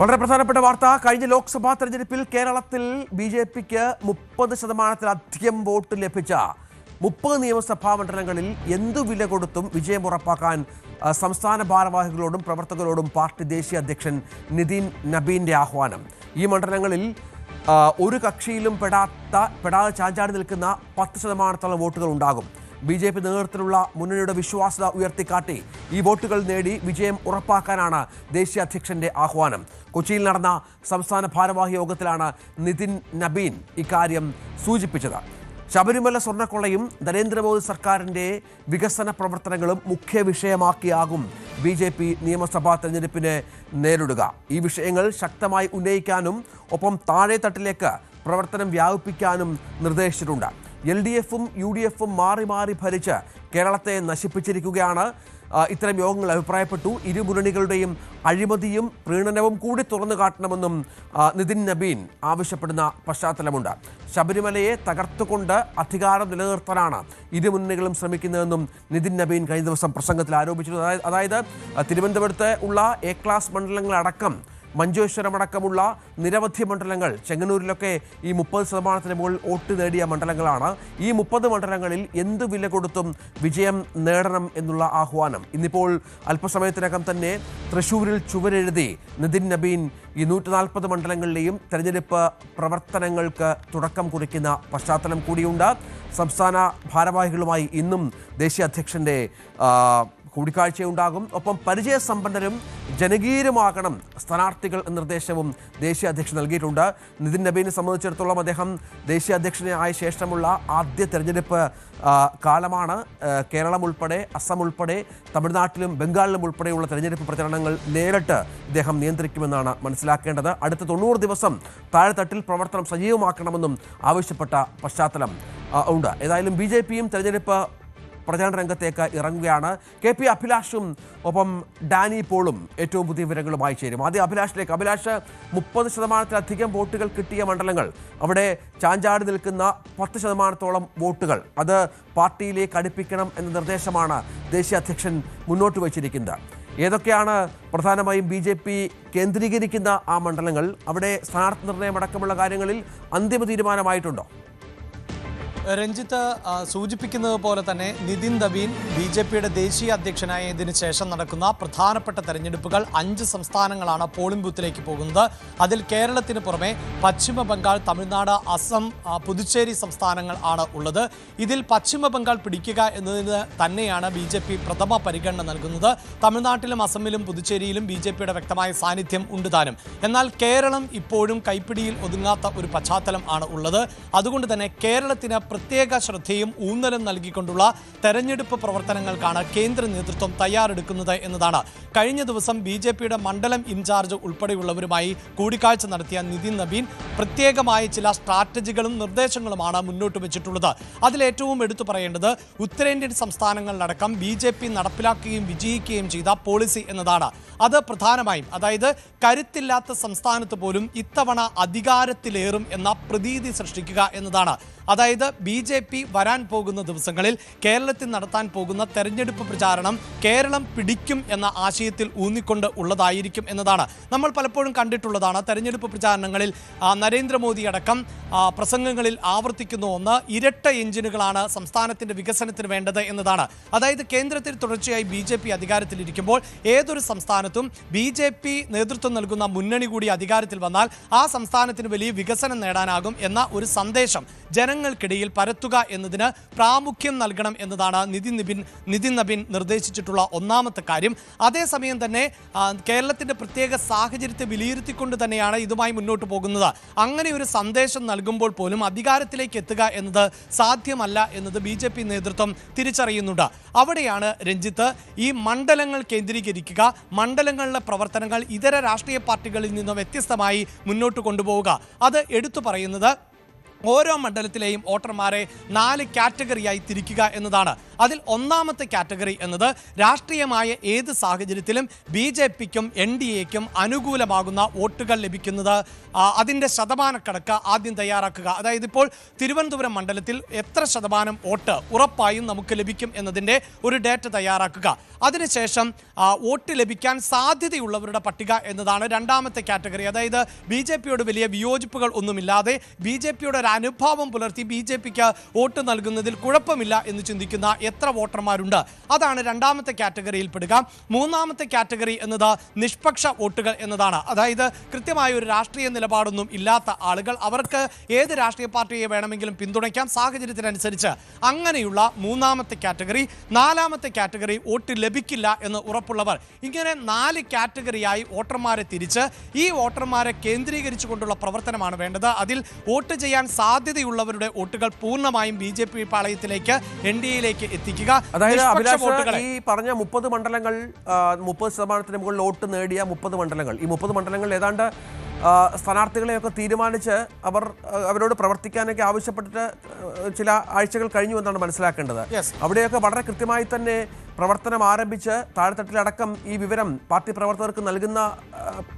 വളരെ പ്രധാനപ്പെട്ട വാർത്ത. കഴിഞ്ഞ ലോക്സഭാ തെരഞ്ഞെടുപ്പിൽ കേരളത്തിൽ ബിജെപിക്ക് 30%-ലധികം വോട്ട് ലഭിച്ച 30 നിയമസഭാ മണ്ഡലങ്ങളിൽ എന്തു വില കൊടുത്തും വിജയം ഉറപ്പാക്കാൻ സംസ്ഥാന ഭാരവാഹികളോടും പ്രവർത്തകരോടും പാർട്ടി ദേശീയ അധ്യക്ഷൻ നിതിൻ നബീന്റെ ആഹ്വാനം. ഈ മണ്ഡലങ്ങളിൽ ഒരു കക്ഷിയിലും പെടാതെ ചാഞ്ചാടി നിൽക്കുന്ന 10%-ഓളം വോട്ടുകൾ ഉണ്ടാകും. ബി.ജെ.പി. നേതൃത്വത്തിലുള്ള മുന്നണിയുടെ വിശ്വാസ്യത ഉയർത്തിക്കാട്ടി ഈ വോട്ടുകൾ നേടി വിജയം ഉറപ്പാക്കാനാണ് ദേശീയ അധ്യക്ഷന്റെ ആഹ്വാനം. കൊച്ചിയിൽ നടന്ന സംസ്ഥാന ഭാരവാഹി യോഗത്തിലാണ് നിതിൻ നബീൻ ഇക്കാര്യം സൂചിപ്പിച്ചത്. ശബരിമല സ്വർണ്ണക്കൊള്ളയും നരേന്ദ്രമോദി സർക്കാരിൻ്റെ വികസന പ്രവർത്തനങ്ങളും മുഖ്യ വിഷയമാക്കിയാകും ബി.ജെ.പി. നിയമസഭാ തെരഞ്ഞെടുപ്പിനെ നേരിടുക. ഈ വിഷയങ്ങൾ ശക്തമായി ഉന്നയിക്കാനും ഒപ്പം താഴെത്തട്ടിലേക്ക് പ്രവർത്തനം വ്യാപിപ്പിക്കാനും നിർദ്ദേശിച്ചിട്ടുണ്ട്. LDF-ഉം UDF-ഉം മാറി മാറി ഭരിച്ച് കേരളത്തെ നശിപ്പിച്ചിരിക്കുകയാണ്. ഇത്തരം യോഗങ്ങൾ അഭിപ്രായപ്പെട്ടു. ഇരു മുന്നണികളുടെയും അഴിമതിയും പ്രീണനവും കൂടി തുറന്നു കാട്ടണമെന്നും നിതിൻ നബീൻ ആവശ്യപ്പെടുന്ന പശ്ചാത്തലമുണ്ട്. ശബരിമലയെ തകർത്തുകൊണ്ട് അധികാരം നിലനിർത്താനാണ് ഇരു മുന്നണികളും ശ്രമിക്കുന്നതെന്നും നിതിൻ നബീൻ കഴിഞ്ഞ ദിവസം പ്രസംഗത്തിൽ ആരോപിച്ചിരുന്നു. അതായത് തിരുവനന്തപുരത്ത് ഉള്ള A ക്ലാസ് മണ്ഡലങ്ങളടക്കം മഞ്ചേശ്വരമടക്കമുള്ള നിരവധി മണ്ഡലങ്ങൾ, ചെങ്ങന്നൂരിലൊക്കെ ഈ 30%-ന് മുകളിൽ വോട്ട് നേടിയ മണ്ഡലങ്ങളാണ്. ഈ 30 മണ്ഡലങ്ങളിൽ എന്തു വില കൊടുത്തും വിജയം നേടണം എന്നുള്ള ആഹ്വാനം. ഇന്നിപ്പോൾ അല്പസമയത്തിനകം തന്നെ തൃശ്ശൂരിൽ ചുവരെഴുതി നിതിൻ നബീൻ ഈ 140 മണ്ഡലങ്ങളിലെയും തെരഞ്ഞെടുപ്പ് പ്രവർത്തനങ്ങൾക്ക് തുടക്കം കുറിക്കുന്ന പശ്ചാത്തലം കൂടിയുണ്ട്. സംസ്ഥാന ഭാരവാഹികളുമായി ഇന്നും ദേശീയ അധ്യക്ഷന്റെ കൂടിക്കാഴ്ചയുണ്ടാകും. ഒപ്പം പരിചയസമ്പന്നരും ജനകീയരുമാകണം സ്ഥാനാർത്ഥികൾ എന്ന നിർദ്ദേശവും ദേശീയ അധ്യക്ഷൻ നൽകിയിട്ടുണ്ട്. നിതിൻ നബീനെ സംബന്ധിച്ചിടത്തോളം അദ്ദേഹം ദേശീയ അധ്യക്ഷനായ ശേഷമുള്ള ആദ്യ തെരഞ്ഞെടുപ്പ് കാലമാണ്. കേരളം ഉൾപ്പെടെ, അസം ഉൾപ്പെടെ, തമിഴ്നാട്ടിലും ബംഗാളിലും ഉൾപ്പെടെയുള്ള തെരഞ്ഞെടുപ്പ് പ്രചരണങ്ങൾ നേരിട്ട് ഇദ്ദേഹം നിയന്ത്രിക്കുമെന്നാണ് മനസ്സിലാക്കേണ്ടത്. അടുത്ത 90 ദിവസം താഴെത്തട്ടിൽ പ്രവർത്തനം സജീവമാക്കണമെന്നും ആവശ്യപ്പെട്ട പശ്ചാത്തലം ഉണ്ട്. ഏതായാലും ബി.ജെ.പിയും തെരഞ്ഞെടുപ്പ് പ്രചാരണ രംഗത്തേക്ക് ഇറങ്ങുകയാണ്. KP അഭിലാഷും ഒപ്പം ഡാനി പോളും ഏറ്റവും പുതിയ വിവരങ്ങളുമായി ചേരും. ആദ്യം അഭിലാഷിലേക്ക്. അഭിലാഷ്, 30%-ലധികം വോട്ടുകൾ കിട്ടിയ മണ്ഡലങ്ങൾ, അവിടെ ചാഞ്ചാടി നിൽക്കുന്ന 10%-ഓളം വോട്ടുകൾ, അത് പാർട്ടിയിലേക്ക് അടുപ്പിക്കണം എന്ന നിർദ്ദേശമാണ് ദേശീയ അധ്യക്ഷൻ മുന്നോട്ട് വച്ചിരിക്കുന്നത്. ഏതൊക്കെയാണ് പ്രധാനമായും ബി.ജെ.പി. കേന്ദ്രീകരിക്കുന്ന ആ മണ്ഡലങ്ങൾ? അവിടെ സ്ഥാനാർത്ഥി നിർണയം അടക്കമുള്ള കാര്യങ്ങളിൽ അന്തിമ തീരുമാനമായിട്ടുണ്ടോ? രഞ്ജിത്ത് സൂചിപ്പിക്കുന്നത് പോലെ തന്നെ നിതിൻ നബീൻ ബി.ജെ.പിയുടെ ദേശീയ അധ്യക്ഷനായതിനു ശേഷം നടക്കുന്ന പ്രധാനപ്പെട്ട തെരഞ്ഞെടുപ്പുകൾ 5 സംസ്ഥാനങ്ങളാണ് പോളിംഗ് ബൂത്തിലേക്ക് പോകുന്നത്. അതിൽ കേരളത്തിന് പുറമെ പശ്ചിമ ബംഗാൾ, തമിഴ്നാട്, അസം, പുതുച്ചേരി സംസ്ഥാനങ്ങൾ ആണ് ഉള്ളത്. ഇതിൽ പശ്ചിമ ബംഗാൾ പിടിക്കുക എന്നതിന് തന്നെയാണ് ബി.ജെ.പി. പ്രഥമ പരിഗണന നൽകുന്നത്. തമിഴ്നാട്ടിലും അസമിലും പുതുച്ചേരിയിലും ബി.ജെ.പിയുടെ വ്യക്തമായ സാന്നിധ്യം ഉണ്ട് താനും. എന്നാൽ കേരളം ഇപ്പോഴും കൈപ്പിടിയിൽ ഒതുങ്ങാത്ത ഒരു പശ്ചാത്തലം ആണ് ഉള്ളത്. അതുകൊണ്ട് തന്നെ കേരളത്തിന് പ്രത്യേക ശ്രദ്ധയും ഊന്നലും നൽകിക്കൊണ്ടുള്ള തെരഞ്ഞെടുപ്പ് പ്രവർത്തനങ്ങൾക്കാണ് കേന്ദ്ര നേതൃത്വം തയ്യാറെടുക്കുന്നത് എന്നതാണ് കഴിഞ്ഞ ദിവസം ബി.ജെ.പിയുടെ മണ്ഡലം ഇൻചാർജ് ഉൾപ്പെടെയുള്ളവരുമായി കൂടിക്കാഴ്ച നടത്തിയ നിതിൻ നബീൻ പ്രത്യേകമായ ചില സ്ട്രാറ്റജികളും നിർദ്ദേശങ്ങളുമാണ് മുന്നോട്ട് വെച്ചിട്ടുള്ളത്. അതിലേറ്റവും എടുത്തു പറയേണ്ടത് ഉത്തരേന്ത്യൻ സംസ്ഥാനങ്ങളിലടക്കം ബി.ജെ.പി. നടപ്പിലാക്കുകയും വിജയിക്കുകയും ചെയ്ത പോളിസി എന്നതാണ്. അത് പ്രധാനമായും, അതായത് കരുത്തില്ലാത്ത സംസ്ഥാനത്ത് പോലും ഇത്തവണ അധികാരത്തിലേറും എന്ന പ്രതീതി സൃഷ്ടിക്കുക എന്നതാണ്. അതായത് ബി.ജെ.പി. വരാൻ പോകുന്ന ദിവസങ്ങളിൽ കേരളത്തിൽ നടത്താൻ പോകുന്ന തെരഞ്ഞെടുപ്പ് പ്രചാരണം കേരളം പിടിക്കും എന്ന ആശയത്തിൽ ഊന്നിക്കൊണ്ട് ഉള്ളതായിരിക്കും എന്നതാണ്. നമ്മൾ പലപ്പോഴും കണ്ടിട്ടുള്ളതാണ്. തെരഞ്ഞെടുപ്പ് പ്രചാരണങ്ങളിൽ നരേന്ദ്രമോദി അടക്കം പ്രസംഗങ്ങളിൽ ആവർത്തിക്കുന്ന ഒന്ന് ഇരട്ട എഞ്ചിനുകളാണ് സംസ്ഥാനത്തിൻ്റെ വികസനത്തിന് വേണ്ടത് എന്നതാണ്. അതായത് കേന്ദ്രത്തിൽ തുടർച്ചയായി ബി.ജെ.പി. അധികാരത്തിലിരിക്കുമ്പോൾ ഏതൊരു സംസ്ഥാനത്തും ബി.ജെ.പി. നേതൃത്വം നൽകുന്ന മുന്നണി കൂടി അധികാരത്തിൽ വന്നാൽ ആ സംസ്ഥാനത്തിന് വലിയ വികസനം നേടാനാകും എന്ന ഒരു സന്ദേശം ജനങ്ങൾക്കിടയിൽ പരത്തുക എന്നതിന് പ്രാമുഖ്യം നൽകണം എന്നതാണ് നിതിൻ നബീൻ നിർദ്ദേശിച്ചിട്ടുള്ള ഒന്നാമത്തെ കാര്യം. അതേസമയം തന്നെ കേരളത്തിൻ്റെ പ്രത്യേക സാഹചര്യത്തെ വിലയിരുത്തിക്കൊണ്ട് തന്നെയാണ് ഇതുമായി മുന്നോട്ട് പോകുന്നത്. അങ്ങനെ ഒരു സന്ദേശം നൽകുമ്പോൾ പോലും അധികാരത്തിലേക്ക് എത്തുക എന്നത് സാധ്യമല്ല എന്നത് ബി.ജെ.പി. നേതൃത്വം തിരിച്ചറിയുന്നുണ്ട്. അവിടെയാണ് രഞ്ജിത്ത് ഈ മണ്ഡലങ്ങൾ കേന്ദ്രീകരിക്കുക, മണ്ഡലങ്ങളിലെ പ്രവർത്തനങ്ങൾ ഇതര രാഷ്ട്രീയ പാർട്ടികളിൽ നിന്ന് വ്യത്യസ്തമായി മുന്നോട്ട് കൊണ്ടുപോവുക. അത് എടുത്തു പറയുന്നത് ഓരോ മണ്ഡലത്തിലെയും വോട്ടർമാരെ 4 കാറ്റഗറിയായി തിരിക്കുക എന്നതാണ്. അതിൽ ഒന്നാമത്തെ കാറ്റഗറി എന്നത് രാഷ്ട്രീയമായ ഏത് സാഹചര്യത്തിലും BJPക്കും NDAക്കും അനുകൂലമാകുന്ന വോട്ടുകൾ ലഭിക്കുന്നത്, അതിൻ്റെ ശതമാനക്കണക്ക് ആദ്യം തയ്യാറാക്കുക. അതായത് ഇപ്പോൾ തിരുവനന്തപുരം മണ്ഡലത്തിൽ എത്ര ശതമാനം വോട്ട് ഉറപ്പായും നമുക്ക് ലഭിക്കും എന്നതിൻ്റെ ഒരു ഡേറ്റ തയ്യാറാക്കുക. അതിനുശേഷം വോട്ട് ലഭിക്കാൻ സാധ്യതയുള്ളവരുടെ പട്ടിക എന്നതാണ് രണ്ടാമത്തെ കാറ്റഗറി. അതായത് BJPയോട് വലിയ വിയോജിപ്പുകൾ ഒന്നുമില്ലാതെ BJPയുടെ ഒരു അനുഭാവം പുലർത്തി BJPക്ക് വോട്ട് നൽകുന്നതിൽ കുഴപ്പമില്ല എന്ന് ചിന്തിക്കുന്ന എത്ര വോട്ടർമാരുണ്ട്, അതാണ് രണ്ടാമത്തെ കാറ്റഗറിയിൽ പെടുക. മൂന്നാമത്തെ കാറ്റഗറി എന്നത് നിഷ്പക്ഷ വോട്ടുകൾ എന്നതാണ്. അതായത് കൃത്യമായ ഒരു രാഷ്ട്രീയ നിലപാടൊന്നും ഇല്ലാത്ത ആളുകൾ, അവർക്ക് ഏത് രാഷ്ട്രീയ പാർട്ടിയെ വേണമെങ്കിലും പിന്തുണയ്ക്കാം സാഹചര്യത്തിനനുസരിച്ച്, അങ്ങനെയുള്ള മൂന്നാമത്തെ കാറ്റഗറി. നാലാമത്തെ കാറ്റഗറി വോട്ട് ലഭിക്കില്ല എന്ന് ഉറപ്പുള്ളവർ. ഇങ്ങനെ 4 കാറ്റഗറിയായി വോട്ടർമാരെ തിരിച്ച് ഈ വോട്ടർമാരെ കേന്ദ്രീകരിച്ചുകൊണ്ടുള്ള പ്രവർത്തനമാണ് വേണ്ടത്. അതിൽ വോട്ട് ചെയ്യാൻ സാധ്യതയുള്ളവരുടെ വോട്ടുകൾ പൂർണ്ണമായും BJP പാളയത്തിലേക്ക് NDAയിലേക്ക് എത്തിക്കുക. അതായത് അഭിലാഷ്, ഈ പറഞ്ഞ 30 മണ്ഡലങ്ങൾ, 30% മുകളിൽ വോട്ട് നേടിയ 30 മണ്ഡലങ്ങൾ, ഈ 30 മണ്ഡലങ്ങൾ ഏതാണ്ട് സ്ഥാനാർത്ഥികളെയൊക്കെ തീരുമാനിച്ച് അവരോട് പ്രവർത്തിക്കാനൊക്കെ ആവശ്യപ്പെട്ടിട്ട് ചില ആഴ്ചകൾ കഴിഞ്ഞു എന്നാണ് മനസ്സിലാക്കേണ്ടത്. അവിടെയൊക്കെ വളരെ കൃത്യമായി തന്നെ പ്രവർത്തനം ആരംഭിച്ച് താഴെത്തട്ടിലടക്കം ഈ വിവരം പാർട്ടി പ്രവർത്തകർക്ക് നൽകുന്ന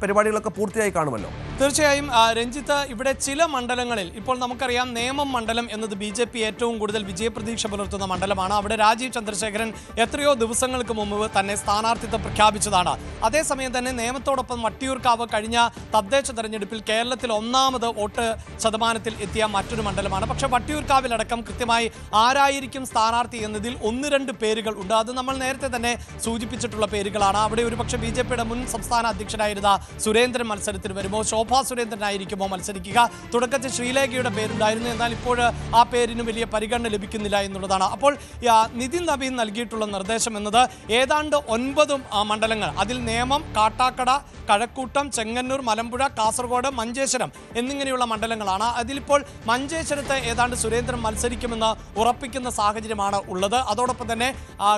പരിപാടികളൊക്കെ പൂർത്തിയായി കാണുമല്ലോ. തീർച്ചയായും രഞ്ജിത്ത്, ഇവിടെ ചില മണ്ഡലങ്ങളിൽ ഇപ്പോൾ നമുക്കറിയാം നേമം മണ്ഡലം എന്നത് BJP ഏറ്റവും കൂടുതൽ വിജയപ്രതീക്ഷ പുലർത്തുന്ന മണ്ഡലമാണ്. അവിടെ രാജീവ് ചന്ദ്രശേഖരൻ എത്രയോ ദിവസങ്ങൾക്ക് മുമ്പ് തന്നെ സ്ഥാനാർത്ഥിത്വം പ്രഖ്യാപിച്ചതാണ്. അതേസമയം തന്നെ നേമത്തോടൊപ്പം വട്ടിയൂർക്കാവ് കഴിഞ്ഞ തദ്ദേശ തെരഞ്ഞെടുപ്പിൽ കേരളത്തിൽ 1ാമത് വോട്ട് ശതമാനത്തിൽ എത്തിയ മറ്റൊരു മണ്ഡലമാണ്. പക്ഷേ വട്ടിയൂർക്കാവിലടക്കം കൃത്യമായി ആരായിരിക്കും സ്ഥാനാർത്ഥി എന്നതിൽ 1-2 പേരുകൾ ഉണ്ട്. അത് നമ്മൾ നേരത്തെ തന്നെ സൂചിപ്പിച്ചിട്ടുള്ള പേരുകളാണ്. അവിടെ ഒരുപക്ഷെ BJPയുടെ മുൻ സംസ്ഥാന അധ്യക്ഷനായിരുന്ന സുരേന്ദ്രൻ മത്സരത്തിന് വരുമോ, ശോഭാ സുരേന്ദ്രനായിരിക്കുമോ മത്സരിക്കുക? തുടക്കത്തിൽ ശ്രീലേഖയുടെ പേരുണ്ടായിരുന്നു, എന്നാൽ ഇപ്പോൾ ആ പേരിന് വലിയ പരിഗണന ലഭിക്കുന്നില്ല എന്നുള്ളതാണ്. അപ്പോൾ നിതിൻ നബീൻ നൽകിയിട്ടുള്ള നിർദ്ദേശം എന്നത് ഏതാണ്ട് 9 മണ്ഡലങ്ങൾ, അതിൽ നേമം, കാട്ടാക്കട, കഴക്കൂട്ടം, ചെങ്ങന്നൂർ, മലമ്പുഴ, കാസർഗോഡ്, മഞ്ചേശ്വരം എന്നിങ്ങനെയുള്ള മണ്ഡലങ്ങളാണ്. അതിലിപ്പോൾ മഞ്ചേശ്വരത്ത് ഏതാണ്ട് സുരേന്ദ്രൻ മത്സരിക്കുമെന്ന് ഉറപ്പിക്കുന്ന സാഹചര്യമാണ് ഉള്ളത്. അതോടൊപ്പം തന്നെ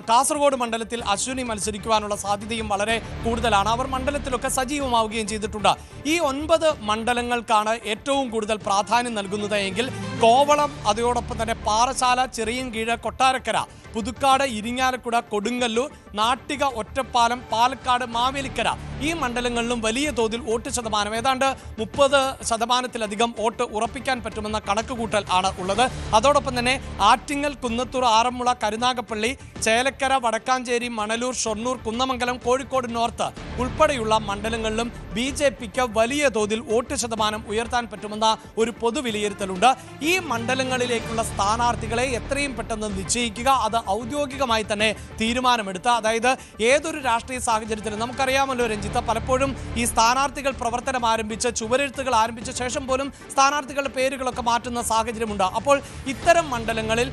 കാസർഗോഡ് മണ്ഡലത്തിൽ അശ്വിനി മത്സരിക്കുവാനുള്ള സാധ്യതയും വളരെ കൂടുതലാണ്. അവർ മണ്ഡലത്തിലൊക്കെ സജീവമാവുകയും ചെയ്തിട്ടുണ്ട്. ഈ 9 മണ്ഡലങ്ങൾക്കാണ് ഏറ്റവും കൂടുതൽ പ്രാധാന്യം നൽകുന്നത് എങ്കിൽ കോവളം, അതോടൊപ്പം തന്നെ പാറശാല, ചെറിയൻകീഴ്, കൊട്ടാരക്കര, പുതുക്കാട്, ഇരിങ്ങാലക്കുട, കൊടുങ്ങല്ലൂർ, നാട്ടിക, ഒറ്റപ്പാലം, പാലക്കാട്, മാവേലിക്കര ഈ മണ്ഡലങ്ങളിലും വലിയ തോതിൽ വോട്ട് ശതമാനം ഏതാണ്ട് 30%-ലധികം വോട്ട് ഉറപ്പിക്കാൻ പറ്റുമെന്ന കണക്കുകൂട്ടൽ ആണ് ഉള്ളത്. അതോടൊപ്പം തന്നെ ആറ്റിങ്ങൽ, കുന്നത്തൂർ, ആറന്മുള, കരുനാഗപ്പള്ളി, ചേലക്കര, വടക്കാഞ്ചേരി, മണലൂർ, ഷൊർണൂർ, കുന്നമംഗലം, കോഴിക്കോട് നോർത്ത് ഉൾപ്പെടെയുള്ള മണ്ഡലങ്ങളിലും BJPക്ക് വലിയ തോതിൽ വോട്ട് ശതമാനം ഉയർത്താൻ പറ്റുമെന്ന ഒരു പൊതുവിലയിരുത്തലുണ്ട്. ഈ മണ്ഡലങ്ങളിലേക്കുള്ള സ്ഥാനാർത്ഥികളെ എത്രയും പെട്ടെന്ന് നിശ്ചയിക്കുക, അത് ഔദ്യോഗികമായി തന്നെ തീരുമാനമെടുത്ത, അതായത് ഏതൊരു രാഷ്ട്രീയ സാഹചര്യത്തിലും നമുക്കറിയാമല്ലോ രഞ്ജിത്ത്, പലപ്പോഴും ഈ സ്ഥാനാർത്ഥികൾ പ്രവർത്തനം ആരംഭിച്ച് ചുവരെഴുത്തുകൾ ആരംഭിച്ച ശേഷം പോലും സ്ഥാനാർത്ഥികളുടെ പേരുകളൊക്കെ മാറ്റുന്ന സാഹചര്യമുണ്ട്. അപ്പോൾ ഇത്തരം മണ്ഡലങ്ങളിൽ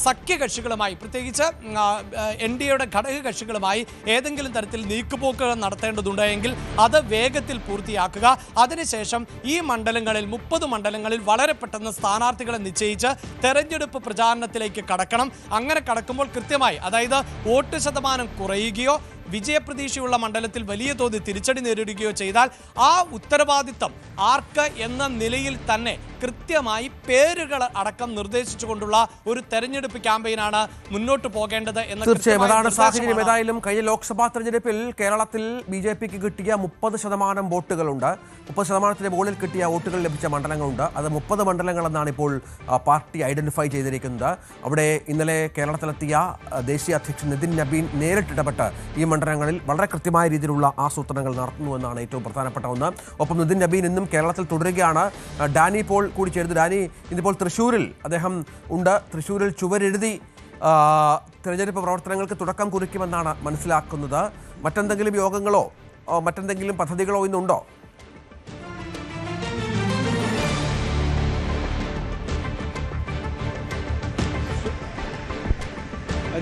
സഖ്യകക്ഷികളുമായി, പ്രത്യേകിച്ച് NDAയുടെ ഘടക കക്ഷികളുമായി ഏതെങ്കിലും തരത്തിൽ നീക്കുപോക്കുകൾ നടത്തേണ്ടതുണ്ടെങ്കിൽ അത് വേഗത്തിൽ പൂർത്തിയാക്കുക. അതിനുശേഷം ഈ മണ്ഡലങ്ങളിൽ 30 മണ്ഡലങ്ങളിൽ വളരെ പെട്ടെന്ന് സ്ഥാനാർത്ഥികളെ നിശ്ചയിച്ച് തെരഞ്ഞെടുപ്പ് പ്രചാരണത്തിലേക്ക് കടക്കണം. അങ്ങനെ കടക്കുമ്പോൾ കൃത്യമായി, അതായത് വോട്ട് ശതമാനം കുറയുകയോ വിജയപ്രതീക്ഷയുള്ള മണ്ഡലത്തിൽ വലിയ തോതിൽ തിരിച്ചടി നേരിടുകയോ ചെയ്താൽ ആ ഉത്തരവാദിത്തം ആർക്ക് എന്ന നിലയിൽ തന്നെ കൃത്യമായി പേരുകൾ അടക്കം നിർദ്ദേശിച്ചുകൊണ്ടുള്ള ഒരു തെരഞ്ഞെടുപ്പ് ക്യാമ്പയിനാണ് മുന്നോട്ട് പോകേണ്ടത് എന്ന് തീർച്ചയായും അതാണ് സാഹചര്യം. ഏതായാലും കഴിഞ്ഞ ലോക്സഭാ തെരഞ്ഞെടുപ്പിൽ കേരളത്തിൽ BJPക്ക് കിട്ടിയ 30% വോട്ടുകളുണ്ട്. 30%-ന് മുകളിൽ കിട്ടിയ വോട്ടുകൾ ലഭിച്ച മണ്ഡലങ്ങളുണ്ട്. അത് 30 മണ്ഡലങ്ങളെന്നാണ് ഇപ്പോൾ പാർട്ടി ഐഡന്റിഫൈ ചെയ്തിരിക്കുന്നത്. അവിടെ ഇന്നലെ കേരളത്തിലെത്തിയ ദേശീയ അധ്യക്ഷൻ നിതിൻ നബീൻ നേരിട്ടിടപെട്ട് ഈ മണ്ഡലങ്ങളിൽ വളരെ കൃത്യമായ രീതിയിലുള്ള ആസൂത്രണങ്ങൾ നടത്തുന്നുവെന്നാണ് ഏറ്റവും പ്രധാനപ്പെട്ട ഒന്ന്. ഒപ്പം നിതിൻ നബീൻ ഇന്നും കേരളത്തിൽ തുടരുകയാണ്. ഡാനി പോൾ കൂടി ചേർന്ന്. ഡാനി, ഇന്നിപ്പോൾ തൃശ്ശൂരിൽ അദ്ദേഹം ഉണ്ട്. തൃശ്ശൂരിൽ ചുവരെഴുതി തെരഞ്ഞെടുപ്പ് പ്രവർത്തനങ്ങൾക്ക് തുടക്കം കുറിക്കുമെന്നാണ് മനസ്സിലാക്കുന്നത്. മറ്റെന്തെങ്കിലും യോഗങ്ങളോ മറ്റെന്തെങ്കിലും പദ്ധതികളോ ഇന്നുണ്ടോ?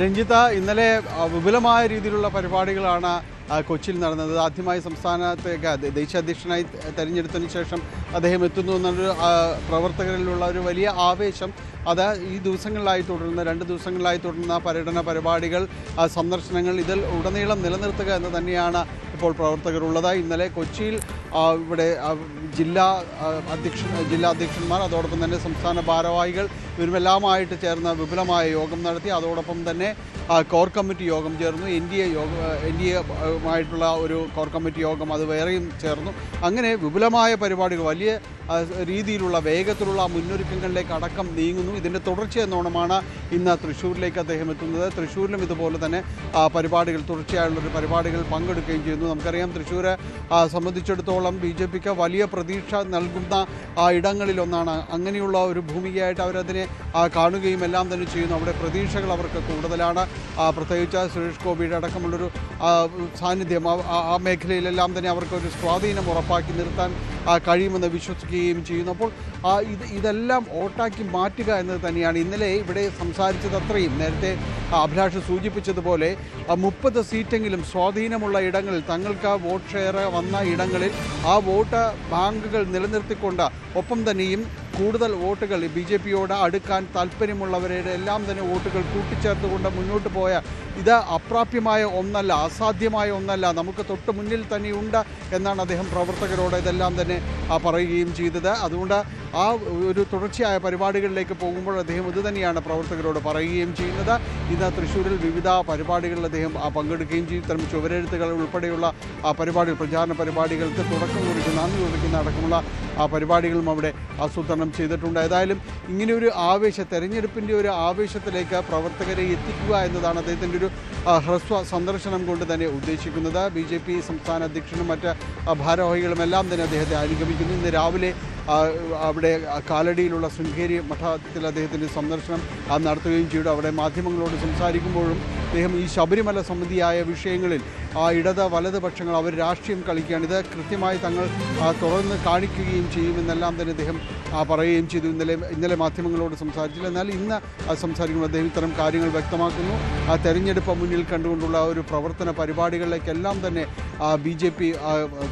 രഞ്ജിത്ത, ഇന്നലെ വിപുലമായ രീതിയിലുള്ള പരിപാടികളാണ് കൊച്ചിയിൽ നടന്നത്. ആദ്യമായി സംസ്ഥാനത്തേക്ക് ദേശീയ അധ്യക്ഷനായി തെരഞ്ഞെടുത്തതിന് ശേഷം അദ്ദേഹം എത്തുന്നു എന്നൊരു പ്രവർത്തകരിലുള്ള ഒരു വലിയ ആവേശം അത് ഈ ദിവസങ്ങളിലായി തുടരുന്ന 2 ദിവസങ്ങളിലായി തുടരുന്ന പര്യടന പരിപാടികൾ, സന്ദർശനങ്ങൾ, ഇതിൽ ഉടനീളം നിലനിർത്തുക എന്ന് തന്നെയാണ് ഇപ്പോൾ പ്രവർത്തകരുള്ളത്. ഇന്നലെ കൊച്ചിയിൽ ഇവിടെ ജില്ലാ അധ്യക്ഷന്മാർ, അതോടൊപ്പം തന്നെ സംസ്ഥാന ഭാരവാഹികൾ ഇവരുമെല്ലാമായിട്ട് ചേർന്ന് വിപുലമായ യോഗം നടത്തി. അതോടൊപ്പം തന്നെ കോർ കമ്മിറ്റി യോഗം ചേർന്നു. എൻ ഡി എമായിട്ടുള്ള ഒരു കോർ കമ്മിറ്റി യോഗം അത് വേറെയും ചേർന്നു. അങ്ങനെ വിപുലമായ പരിപാടികൾ, വലിയ രീതിയിലുള്ള വേഗത്തിലുള്ള മുന്നൊരുക്കങ്ങളിലേക്ക് അടക്കം നീങ്ങുന്നു. ഇതിൻ്റെ തുടർച്ചയെന്നോണമാണ് ഇന്ന് തൃശ്ശൂരിലേക്ക് അദ്ദേഹം എത്തുന്നത്. തൃശ്ശൂരിലും ഇതുപോലെ തന്നെ പരിപാടികൾ, തുടർച്ചയായുള്ളൊരു പരിപാടികൾ പങ്കെടുക്കുകയും ചെയ്യുന്നു. നമുക്കറിയാം, തൃശ്ശൂരെ സംബന്ധിച്ചിടത്തോളം BJPക്ക് വലിയ പ്രതീക്ഷ നൽകുന്ന ഇടങ്ങളിലൊന്നാണ്. അങ്ങനെയുള്ള ഒരു ഭൂമികയായിട്ട് അവരതിനെ കാണുകയും എല്ലാം തന്നെ ചെയ്യുന്നു. അവിടെ പ്രതീക്ഷകൾ അവർക്ക് കൂടുതലാണ്. പ്രത്യേകിച്ച് സുരേഷ് ഗോപിയുടെ അടക്കമുള്ളൊരു സാന്നിധ്യം ആ മേഖലയിലെല്ലാം തന്നെ അവർക്കൊരു സ്വാധീനം ഉറപ്പാക്കി നിർത്താൻ കഴിയുമെന്ന് വിശ്വസിക്കുകയും ചെയ്യുന്നു. അപ്പോൾ ഇതെല്ലാം വോട്ടാക്കി മാറ്റുക എന്നത് തന്നെയാണ് ഇന്നലെ ഇവിടെ സംസാരിച്ചത്. അത്രയും നേരത്തെ അഭിലാഷ് സൂചിപ്പിച്ചതുപോലെ 30 സീറ്റെങ്കിലും സ്വാധീനമുള്ള ഇടങ്ങളിൽ, തങ്ങൾക്ക് വോട്ട് ഷെയർ വന്ന ഇടങ്ങളിൽ ആ വോട്ട് ബാങ്കുകൾ നിലനിർത്തിക്കൊണ്ട്, ഒപ്പം തന്നെയും കൂടുതൽ വോട്ടുകൾ BJPയോട് അടുക്കാൻ താല്പര്യമുള്ളവരുടെ എല്ലാം തന്നെ വോട്ടുകൾ കൂട്ടിച്ചേർത്തുകൊണ്ട് മുന്നോട്ട് പോയ ഇത് അപ്രാപ്യമായ ഒന്നല്ല, അസാധ്യമായ ഒന്നല്ല, നമുക്ക് തൊട്ട് മുന്നിൽ തന്നെയുണ്ട് എന്നാണ് അദ്ദേഹം പ്രവർത്തകരോട് ഇതെല്ലാം തന്നെ പറയുകയും ചെയ്തത്. അതുകൊണ്ട് ആ ഒരു തുടർച്ചയായ പരിപാടികളിലേക്ക് പോകുമ്പോൾ അദ്ദേഹം ഇതുതന്നെയാണ് പ്രവർത്തകരോട് പറയുകയും ചെയ്യുന്നത്. ഇന്ന് തൃശ്ശൂരിൽ വിവിധ പരിപാടികളിൽ അദ്ദേഹം പങ്കെടുക്കുകയും ചെയ്യും. ഇത്തരം ചുവരെഴുത്തുകൾ ഉൾപ്പെടെയുള്ള പരിപാടികൾ, പ്രചാരണ പരിപാടികൾക്ക് തുടക്കം കുറിക്കുന്ന, നന്ദി കുറിക്കുന്ന അടക്കമുള്ള പരിപാടികളും അവിടെ ആസൂത്രണം ചെയ്തിട്ടുണ്ട്. ഏതായാലും ഇങ്ങനെയൊരു തെരഞ്ഞെടുപ്പിൻ്റെ ഒരു ആവേശത്തിലേക്ക് പ്രവർത്തകരെ എത്തിക്കുക എന്നതാണ് അദ്ദേഹത്തിൻ്റെ ഒരു ഹ്രസ്വ സന്ദർശനം കൊണ്ട് തന്നെ ഉദ്ദേശിക്കുന്നത്. BJP സംസ്ഥാന അധ്യക്ഷനും മറ്റ് ഭാരവാഹികളും എല്ലാം തന്നെ അദ്ദേഹത്തെ അനുഗമിക്കുന്നു. ഇന്ന് രാവിലെ അവിടെ കാലടിയിലുള്ള ശൃംഗേരി മഠത്തിൽ അദ്ദേഹത്തിൻ്റെ സന്ദർശനം നടത്തുകയും ചെയ്തു. അവിടെ മാധ്യമങ്ങളോട് സംസാരിക്കുമ്പോഴും അദ്ദേഹം ഈ ശബരിമല സംബന്ധിയായ വിഷയങ്ങളിൽ ഇടത് വലത് പക്ഷങ്ങൾ അവർ രാഷ്ട്രീയം കളിക്കുകയാണ്, ഇത് കൃത്യമായി തങ്ങൾ തുറന്ന് കാണിക്കുകയും ചെയ്യുമെന്നെല്ലാം തന്നെ അദ്ദേഹം പറയുകയും ചെയ്തു. ഇന്നലെ മാധ്യമങ്ങളോട് സംസാരിച്ചില്ല. എന്നാൽ ഇന്ന് സംസാരിക്കുമ്പോൾ അദ്ദേഹം ഇത്തരം കാര്യങ്ങൾ വ്യക്തമാക്കുന്നു. തെരഞ്ഞെടുപ്പ് മുന്നിൽ കണ്ടുകൊണ്ടുള്ള ഒരു പ്രവർത്തന പരിപാടികളിലേക്കെല്ലാം തന്നെ BJP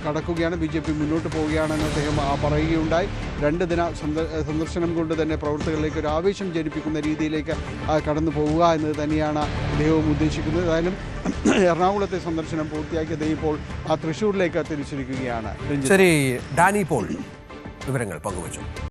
കടക്കുകയാണ്, BJP മുന്നോട്ട് പോവുകയാണെന്ന് അദ്ദേഹം പറയുകയുണ്ടായി. 2 ദിന സന്ദർശനം കൊണ്ട് തന്നെ പ്രവർത്തകരിലേക്ക് ഒരു ആവേശം ജനിപ്പിക്കുന്ന രീതിയിലേക്ക് കടന്നു പോവുക എന്നത് തന്നെയാണ് അദ്ദേഹവും ഉദ്ദേശിക്കുന്നത്. ഏതായാലും എറണാകുളത്തെ സന്ദർശനം പൂർത്തിയാക്കി അദ്ദേഹം ഇപ്പോൾ തൃശ്ശൂരിലേക്ക് തിരിച്ചിരിക്കുകയാണ്. ശരി, ഡാനി പോൾ വിവരങ്ങൾ പങ്കുവച്ചു.